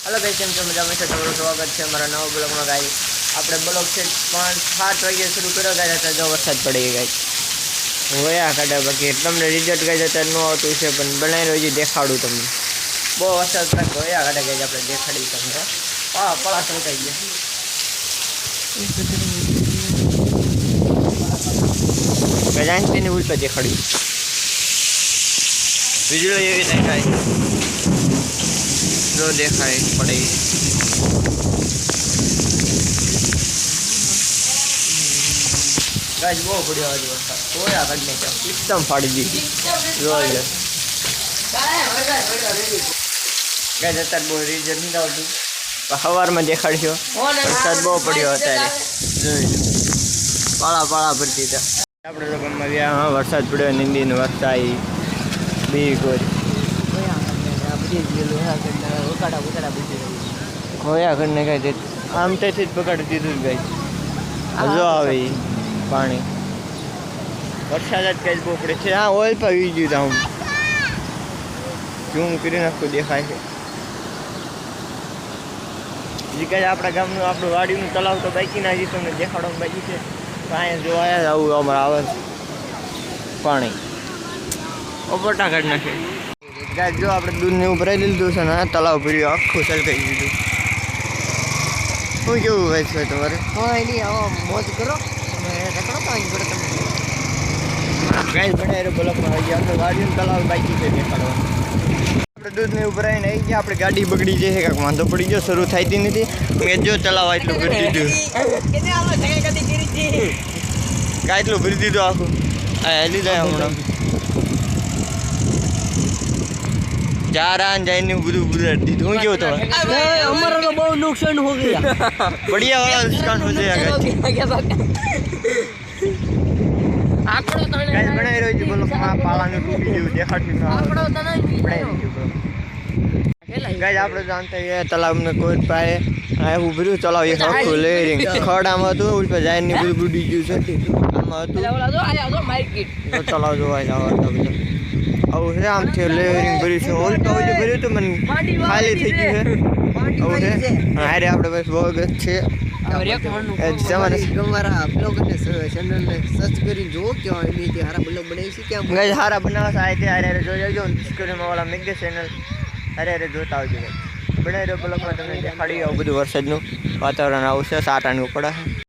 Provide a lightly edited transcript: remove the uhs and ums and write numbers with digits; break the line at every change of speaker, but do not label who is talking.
Hello guys, કેમ છો? મજામાં છે? તમારું સ્વાગત છે અમારા નવા બ્લોગમાં ગાઈસ। આપણે બ્લોગ છે 5-7 વાગે શરૂ કર્યો ગાઈસ, તો જો વરસાદ પડી ગાઈસ। હોયા કાઢે બાકી તમને રિઝલ્ટ ગાઈસ અત્યારે ન આવતું છે, પણ બનાવી હજી દેખાડું તમને। બહુ વરસાદ થાય હોયા કાઢે ગાઈસ, આપણે દેખાડી તમને। પળા સંકાઈ ગયા ગાઈસ, તેની ઉલ પર દેખાડ્યું વીજળી એવી થાય ગાઈસ, जो देखाई पड़ेगी गाइस। बहुत बढ़िया आज वरसाद सोया करने का एकदम फाड़ी दी रोज गाइस। અત્યારે બહુ રીઝન નહીં આવતું, સવારમાં દેખાડશો વરસાદ બહુ પડ્યો અત્યારે જોઈ લો, પાળા ભરતી હતા। આપણે તો ગામમાં ગયા, વરસાદ પડ્યો, નિંદીને વરસાઈ બી કોઈ હોયા ઘરને કઈ આમ તેથી જ પકડી દીધું ગઈ। જો આવે પાણી વરસાદ જ કઈ બહુ પડે છે। હા, ઓઇલ પાવી ગયું હું ઝૂમ કરી નાખું, દેખાય છે હજી કઈ આપણા ગામનું આપણું વાડીનું તલાવ તો બાકી ના હજી તમને દેખાડવાનું બાકી છે। તો અહીંયા જો આવ્યા આવું અમારે આવે પાણી ઓપટા કાઢી નાખે ગાય। જો આપણે દૂધ ને એવું ભરાઈ લીધું છે ને, તલાવ પીડ્યું આખું છલકાઈ દીધું। શું કેવું ભાઈ છે તમારે? મોજ કરો ગાય ભણાય બ્લોકમાં આવી ગયા। આપણે ગાડીનું તલાવ બાકી છે દેખાડવા। આપણે દૂધ ને એવું ભરાઈને આવી ગયા, આપણે ગાડી બગડી જાય કાંઈક વાંધો પડી ગયો, શરૂ થતી નથી। મેં જો તલાવ એટલું ભરી દીધું, કાંઈ એટલું ભરી દીધું આખું આ હેલી જાય હમણાં। जाने बुदू दी हूँ क्यों तो
हमारा तो बहुत नुकसान हो गया।
बढ़िया वाला नुकसान हो जाएगा।
आंकड़ो तो नहीं
गाइस बनाई रही थी, बोलो हां पाला ने टूटी गई देखाती ना।
आंकड़ो तो नहीं
बनाई थी गाइस। आप लोग जानते हैं तालाब में कोई पाए आए उभर्યું તલાવ એક આખું લેરિંગ ખડામાં હતું, ઉલ પર જાય ને બધું બુડી ગયું છે આમાં હતું।
ઓલા જો આયા જો માર્કેટ
તો તલાવ જોવા જાવ તો બધું આવું છે। આમ છે લેરિંગ ભર્યું છે, ઓલ તો ઓલું ભર્યું તો મને ખાલી થઈ ગયું છે આવું છે। હારે આપણે બસ બહુ ગત છે
તમારા બ્લોગને ચેનલને સર્ચ કરી જો કે એની હારા બ્લોગ બનાવી છે કે
ગાઈસ। હારા બનાવવા આય તે હારે જોઈ લેજો, ડિસ્કવરીમાં વાળા મેગે ચેનલ હારે જોતા આવજો ગાઈસ। બનાવી રહ્યો બ્લોગમાં તમને દેખાડી આવું બધું વરસાદનું વાતાવરણ આવું છે, સાટાનું પડે।